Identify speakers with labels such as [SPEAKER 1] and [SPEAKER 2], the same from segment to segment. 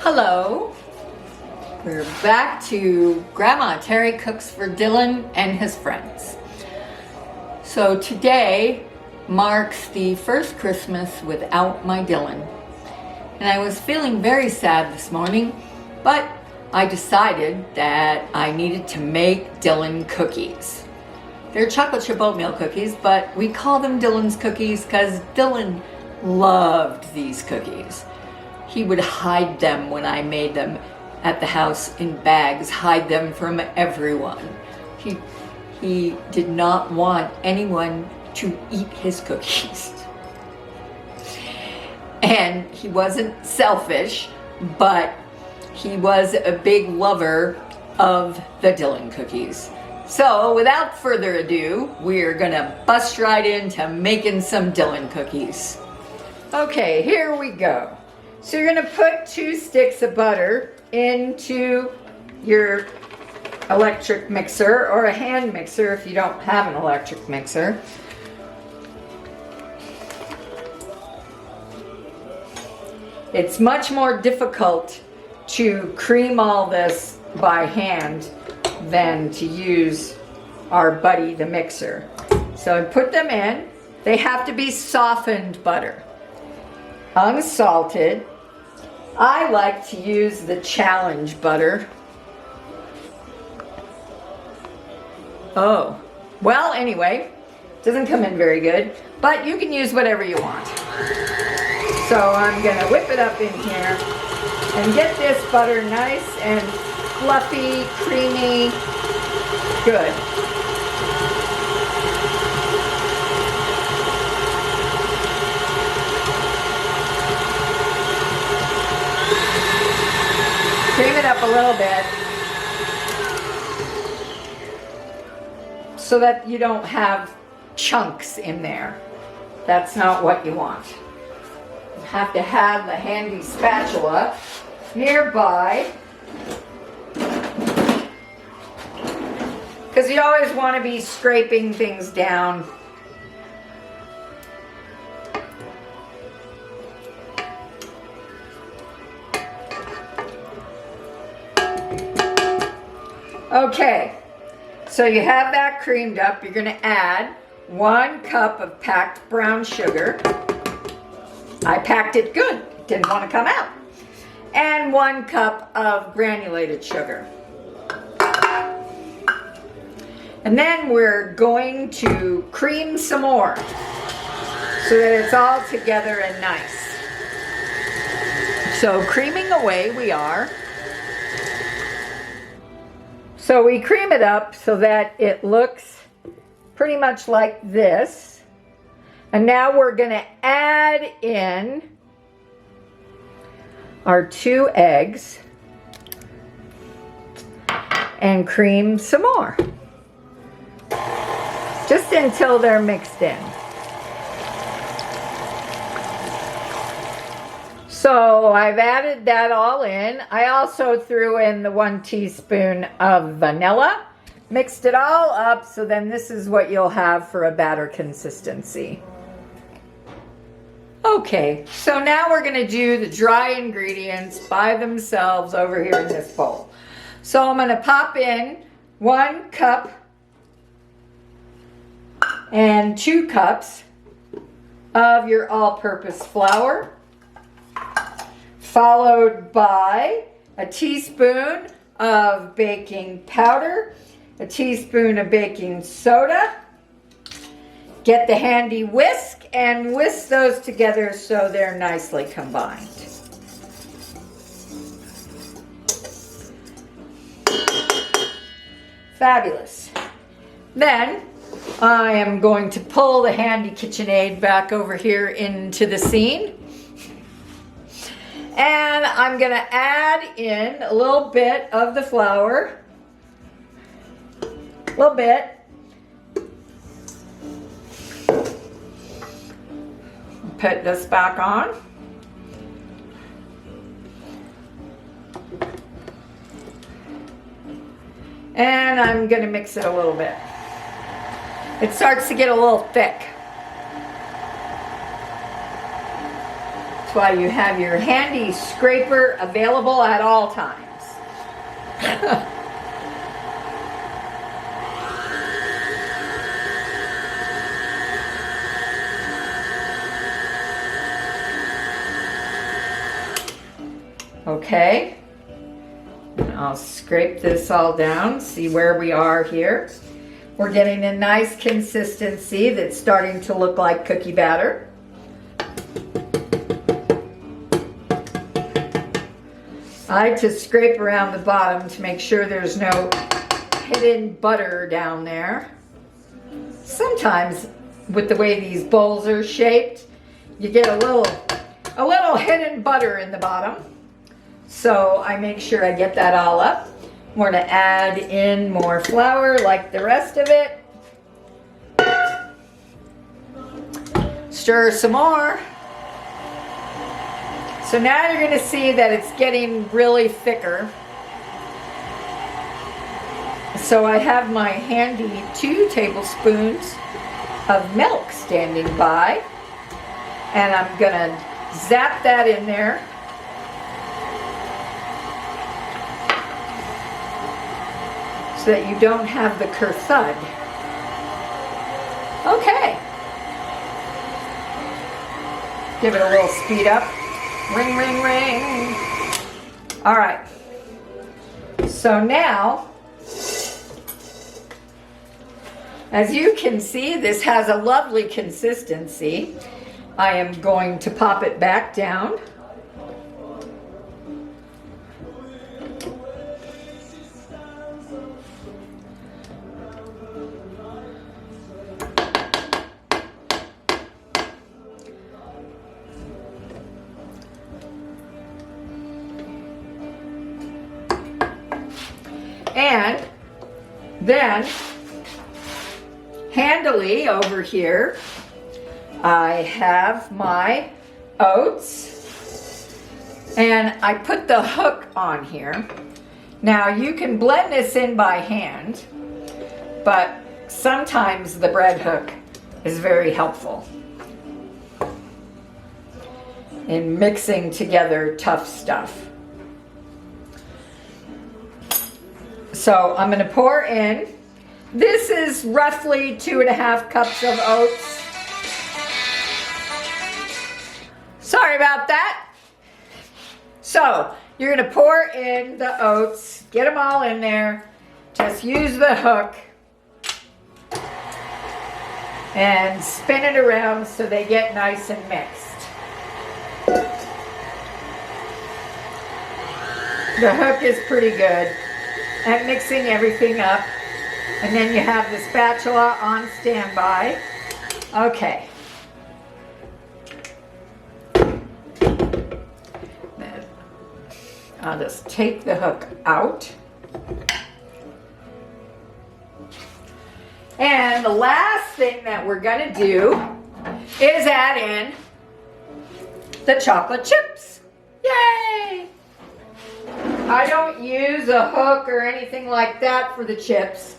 [SPEAKER 1] Hello, we're back to Grandma Tere Cooks for Dylan and his friends. So today marks the first Christmas without my Dylan. And I was feeling very sad this morning, but I decided that I needed to make Dylan cookies. They're chocolate chip oatmeal cookies, but we call them Dylan's cookies because Dylan loved these cookies. He would hide them when I made them at the house in bags, hide them from everyone. He did not want anyone to eat his cookies. And he wasn't selfish, but he was a big lover of the Dylan cookies. So without further ado, we're gonna bust right into making some Dylan cookies. Okay, here we go. So you're gonna put 2 sticks of butter into your electric mixer or a hand mixer if you don't have an electric mixer. It's much more difficult to cream all this by hand than to use our buddy, the mixer. So I put them in. They have to be softened butter, unsalted. I like to use the Challenge butter. Oh, well, anyway, doesn't come in very good, but you can use whatever you want. So I'm gonna whip it up in here and get this butter nice and fluffy, creamy, good. Cream it up a little bit so that you don't have chunks in there. That's not what you want. You have to have the handy spatula nearby because you always want to be scraping things down. Okay, so you have that creamed up. You're going to add 1 cup of packed brown sugar. I packed it good, didn't want to come out. And 1 cup of granulated sugar. And then we're going to cream some more so that it's all together and nice. So creaming away we are. So we cream it up so that it looks pretty much like this. And now we're going to add in our 2 eggs and cream some more. Just until they're mixed in. So I've added that all in. I also threw in the 1 teaspoon of vanilla, mixed it all up, so then this is what you'll have for a batter consistency. Okay, so now we're gonna do the dry ingredients by themselves over here in this bowl. So I'm gonna pop in 1 cup and 2 cups of your all-purpose flour, followed by a teaspoon of baking powder, a teaspoon of baking soda. Get the handy whisk and whisk those together so they're nicely combined. Fabulous. Then I am going to pull the handy KitchenAid back over here into the scene. And I'm going to add in a little bit of the flour. A little bit. Put this back on. And I'm going to mix it a little bit. It starts to get a little thick. That's why you have your handy scraper available at all times. Okay, I'll scrape this all down, see where we are here. We're getting a nice consistency that's starting to look like cookie batter. I like to scrape around the bottom to make sure there's no hidden butter down there. Sometimes with the way these bowls are shaped, you get a little hidden butter in the bottom. So I make sure I get that all up. We're going to add in more flour like the rest of it. Stir some more. So now you're going to see that it's getting really thicker. So I have my handy 2 tablespoons of milk standing by. And I'm going to zap that in there. So that you don't have the thud. Okay. Give it a little speed up. Ring, ring, ring. All right. So now, as you can see, this has a lovely consistency. I am going to pop it back down. And then, handily over here, I have my oats, and I put the hook on here. Now you can blend this in by hand, but sometimes the bread hook is very helpful in mixing together tough stuff. So I'm going to pour in. This is roughly 2.5 cups of oats. Sorry about that. So you're going to pour in the oats, get them all in there. Just use the hook and spin it around so they get nice and mixed. The hook is pretty good at mixing everything up. And then you have the spatula on standby. Okay. Then I'll just take the hook out. And the last thing that we're going to do is add in the chocolate chips. Yay! I don't use a hook or anything like that for the chips.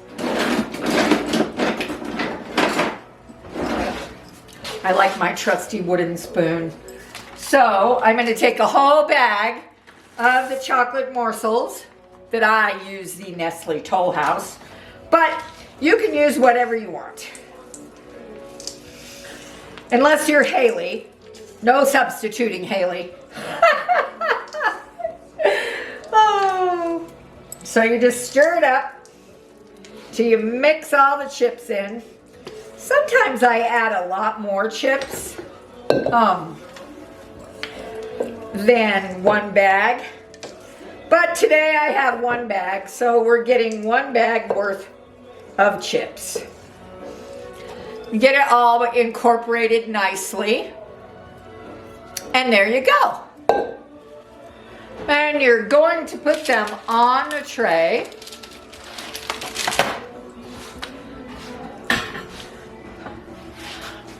[SPEAKER 1] I like my trusty wooden spoon. So I'm going to take a whole bag of the chocolate morsels that I use the Nestle Toll House, but you can use whatever you want. Unless you're Haley. No substituting, Haley. Oh. So you just stir it up till you mix all the chips in. Sometimes I add a lot more chips than one bag. But today I have one bag, so we're getting one bag worth of chips. Get it all incorporated nicely. And there you go. And you're going to put them on a tray.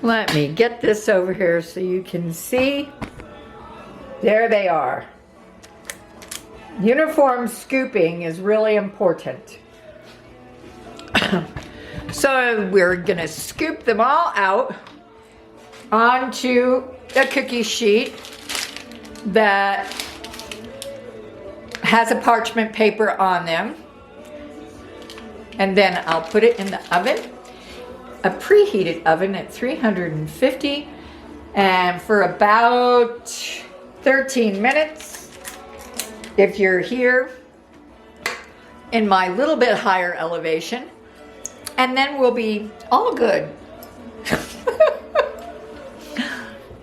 [SPEAKER 1] Let me get this over here so you can see. There they are. Uniform scooping is really important. So we're going to scoop them all out onto a cookie sheet. that has a parchment paper on them. And then I'll put it in the oven, a preheated oven at 350, and for about 13 minutes. If you're here in my little bit higher elevation, and then we'll be all good.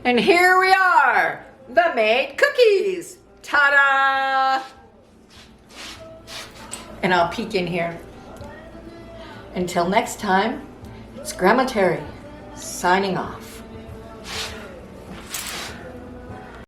[SPEAKER 1] And here we are, the made cookies. Ta-da! And I'll peek in here. Until next time, it's Grandma Tere signing off.